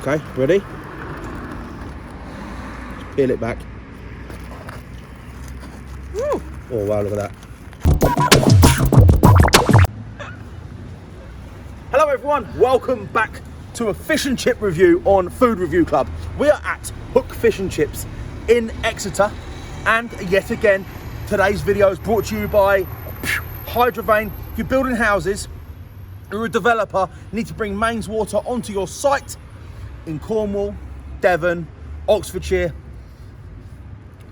Okay, ready? Peel it back. Woo. Oh wow, look at that. Hello everyone, welcome back to a fish and chip review on Food Review Club. We are at Hook Fish and Chips in Exeter, and yet again, today's video is brought to you by Hydrovane. If you're building houses, you're a developer, you need to bring mains water onto your site in Cornwall, Devon, Oxfordshire.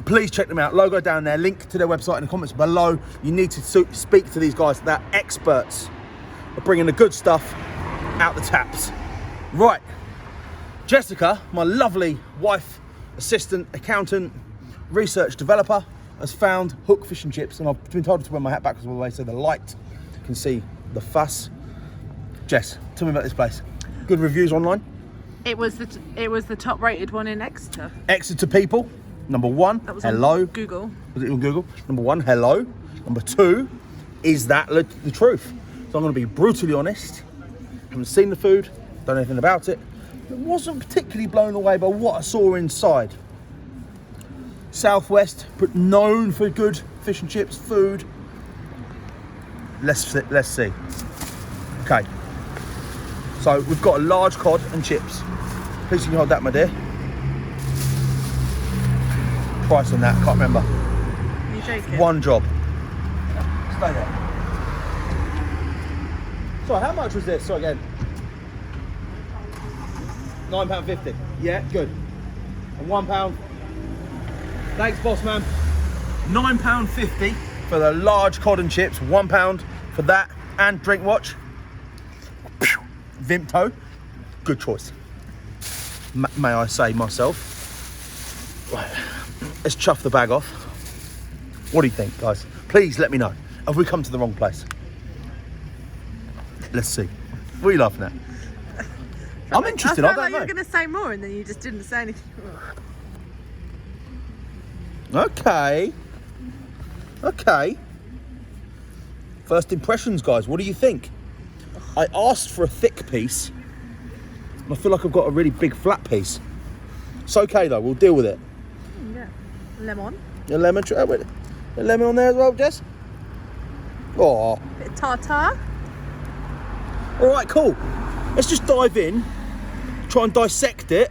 Please check them out. Logo down there, link to their website in the comments below. You need to speak to these guys. They're experts at bringing the good stuff out the taps. Right, Jessica, my lovely wife, assistant, accountant, research developer, has found Hook Fish and Chips, and I've been told to wear my hat backwards all the way so the light can see the fuss. Jess, tell me about this place. Good reviews online? It was the top rated one in Exeter. Exeter people, number one, That was hello. on Google. Was it on Google? Number one, hello. Number two, is that the truth? So I'm going to be brutally honest. Haven't seen the food, don't know anything about it. I wasn't particularly blown away by what I saw inside. Southwest, but known for good fish and chips food. Let's see. Okay. So we've got a large cod and chips. Please can you hold that, my dear? Price on that, can't remember. Are you joking? One job. Stay there. So how much was this? So again. £9.50. Yeah, good. And £1. Thanks, boss man. £9.50 for the large cod and chips. £1 for that. And drink watch. Vimto. Good choice. May I say myself. Right. Let's chuff the bag off. What do you think, guys? Please let me know. Have we come to the wrong place? Let's see. What are you laughing at? I'm interested. I felt don't like know. you were going to say more and then you just didn't say anything more. Okay. First impressions, guys. What do you think? I asked for a thick piece. And I feel like I've got a really big flat piece. It's okay though. We'll deal with it. Yeah. Lemon. A lemon. A lemon on there as well, Jess. Oh. Bit of tartar. All right, cool. Let's just dive in, try and dissect it,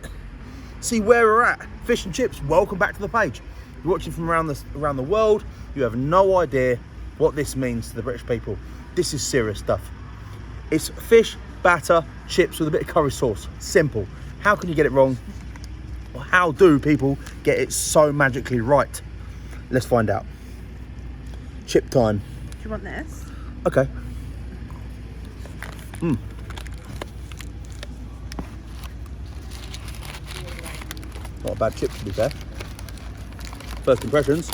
see where we're at. Fish and chips, welcome back to the page. You're watching from around the world. You have no idea what this means to the British people. This is serious stuff. It's fish, batter, chips with a bit of curry sauce. Simple. How can you get it wrong? Or how do people get it so magically right? Let's find out. Chip time. Do you want this? Okay. Not a bad chip, to be fair. First impressions.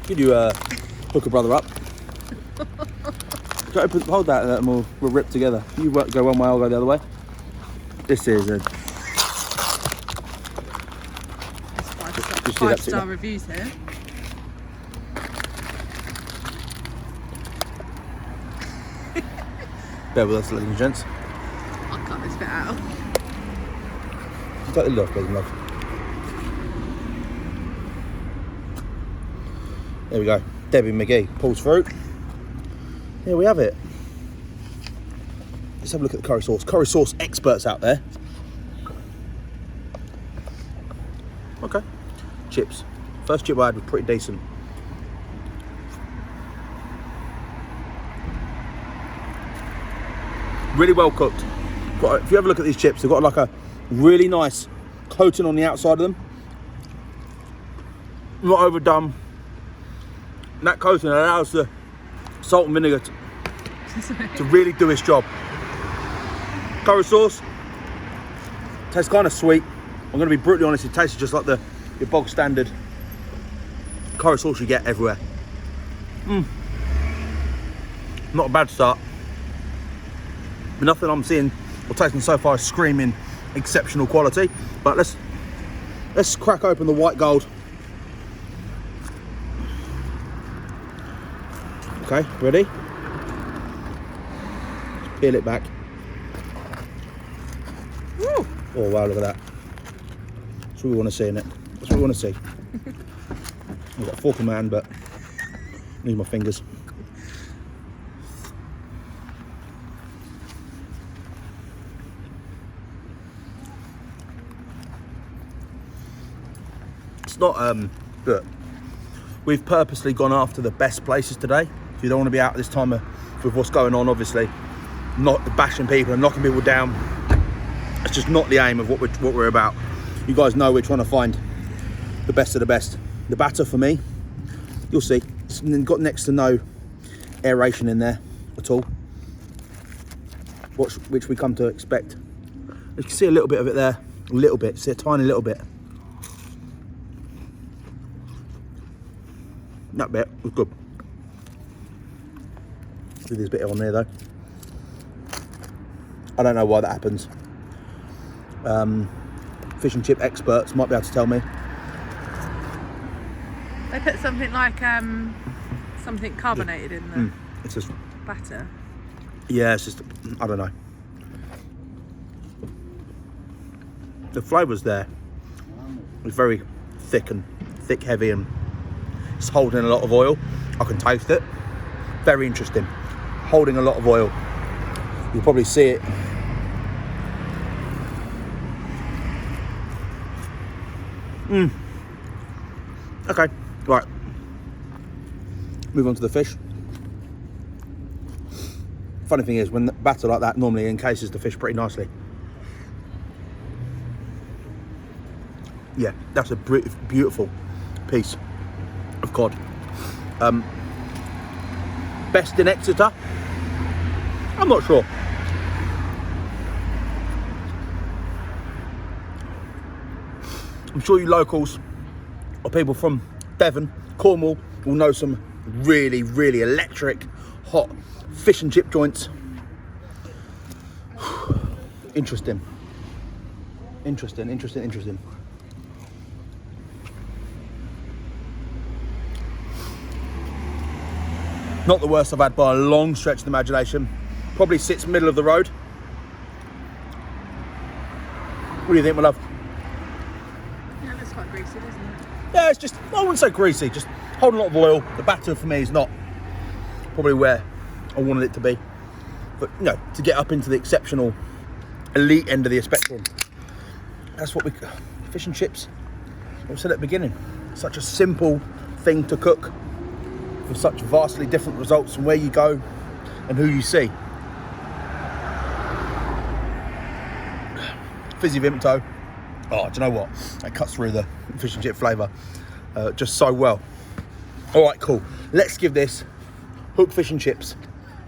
Could you hook a brother up? Hold that and we'll rip together. You go one way, I'll go the other way. This is a... That's five-star reviews here. Bear with us, ladies and gents. I'll cut this bit out. Cut the lid off, please, love. There we go. Debbie McGee pulls through. Here we have it. Let's have a look at the curry sauce. Curry sauce experts out there. Okay. Chips. First chip I had was pretty decent. Really well cooked. If you have a look at these chips, they've got like a really nice coating on the outside of them. Not overdone. And that coating allows the salt and vinegar to really do its job. Curry sauce tastes kind of sweet. I'm going to be brutally honest, it tastes just like your bog standard curry sauce you get everywhere. Not a bad start. But nothing I'm seeing or tasting so far is screaming exceptional quality. But let's crack open the white gold. Okay, ready? Just peel it back. Oh wow, look at that. That's what we want to see in it. That's what we want to see. I've got a fork in my hand, but I need my fingers. It's not, look, we've purposely gone after the best places today. You don't want to be out this time with what's going on, obviously. Not bashing people and knocking people down. It's just not the aim of what we're about. You guys know we're trying to find the best of the best. The batter for me, you'll see, it's got next to no aeration in there at all, which we come to expect. You can see a little bit of it there, a little bit, see a tiny little bit. That bit was good. See this bit on there though. I don't know why that happens. Fish and chip experts might be able to tell me. They put something like something carbonated in the It's just batter. Yeah, it's just, I don't know. The flavour's there. It's very thick, heavy, and it's holding a lot of oil. I can taste it. Very interesting. Holding a lot of oil. You'll probably see it. Okay, right. Move on to the fish. Funny thing is, when the batter like that normally encases the fish pretty nicely. Yeah, that's a beautiful piece of cod. Best in Exeter? I'm not sure. I'm sure you locals or people from Devon, Cornwall will know some really, really electric, hot fish and chip joints. Interesting. Interesting. Not the worst I've had by a long stretch of the imagination. Probably sits middle of the road. What do you think, my love? Yeah, that's quite greasy, isn't it? Yeah, it's just, I wouldn't say greasy, just holding a lot of oil. The batter for me is not probably where I wanted it to be. But, you know, to get up into the exceptional elite end of the spectrum, that's what fish and chips, like I said at the beginning, such a simple thing to cook with such vastly different results from where you go and who you see. Fizzy Vimto. Oh, do you know what? That cuts through the fish and chip flavour just so well. All right, cool. Let's give this Hook Fish and Chips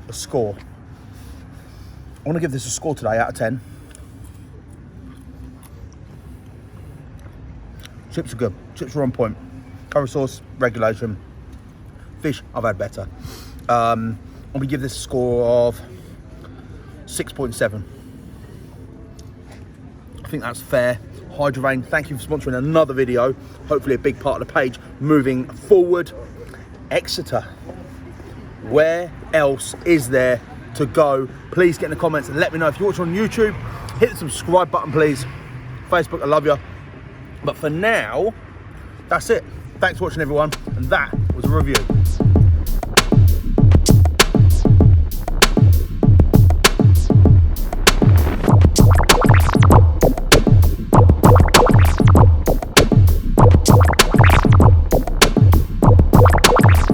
a score. I want to give this a score today out of 10. Chips are good. Chips are on point. Curry sauce, regulation. Fish, I've had better. I'm going to give this a score of 6.7. I think that's fair. Hydrovane, thank you for sponsoring another video. Hopefully a big part of the page moving forward. Exeter, where else is there to go? Please get in the comments and let me know. If you're watching on YouTube, hit the subscribe button, please. Facebook, I love you. But for now, that's it. Thanks for watching, everyone. And that was a review.